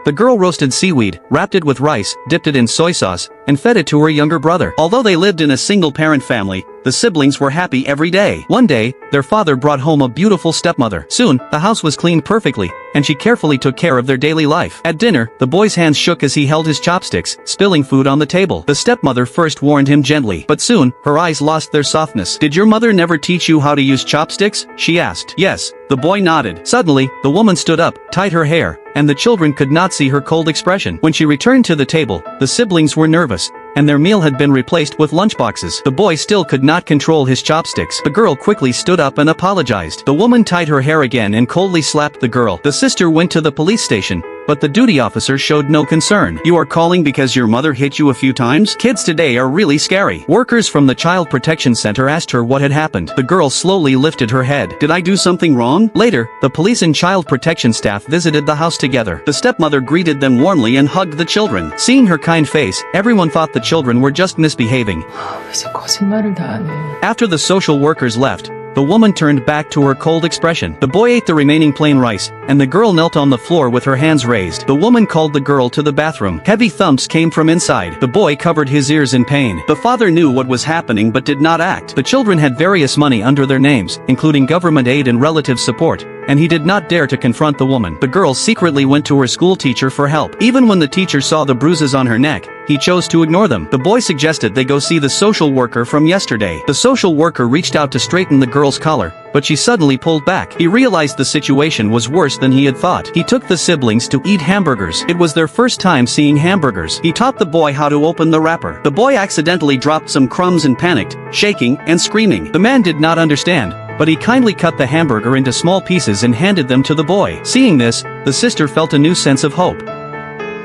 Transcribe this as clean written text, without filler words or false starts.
The girl roasted seaweed, wrapped it with rice, dipped it in soy sauce, and fed it to her younger brother. Although they lived in a single-parent family, the siblings were happy every day. One day, their father brought home a beautiful stepmother. Soon, the house was cleaned perfectly, and she carefully took care of their daily life. At dinner, the boy's hands shook as he held his chopsticks, spilling food on the table. The stepmother first warned him gently, but soon, her eyes lost their softness. "Did your mother never teach you how to use chopsticks?" she asked. "Yes," the boy nodded. Suddenly, the woman stood up, tied her hair, and the children could not see her cold expression. When she returned to the table, the siblings were nervous, and their meal had been replaced with lunchboxes. The boy still could not control his chopsticks. The girl quickly stood up and apologized. The woman tied her hair again and coldly slapped the girl. The sister went to the police station, but the duty officer showed no concern. "You are calling because your mother hit you a few times? Kids today are really scary." Workers from the Child Protection Center asked her what had happened. The girl slowly lifted her head. "Did I do something wrong?" Later, the police and child protection staff visited the house together. The stepmother greeted them warmly and hugged the children. Seeing her kind face, everyone thought the children were just misbehaving. 이제 거짓말을 다 하네. After the social workers left, the woman turned back to her cold expression. The boy ate the remaining plain rice, and the girl knelt on the floor with her hands raised. The woman called the girl to the bathroom. Heavy thumps came from inside. The boy covered his ears in pain. The father knew what was happening but did not act. The children had various money under their names, including government aid and relative support, and he did not dare to confront the woman. The girl secretly went to her school teacher for help. Even when the teacher saw the bruises on her neck, he chose to ignore them. The boy suggested they go see the social worker from yesterday. The social worker reached out to straighten the girl's collar, but she suddenly pulled back. He realized the situation was worse than he had thought. He took the siblings to eat hamburgers. It was their first time seeing hamburgers. He taught the boy how to open the wrapper. The boy accidentally dropped some crumbs and panicked, shaking and screaming. The man did not understand, but he kindly cut the hamburger into small pieces and handed them to the boy. Seeing this, the sister felt a new sense of hope.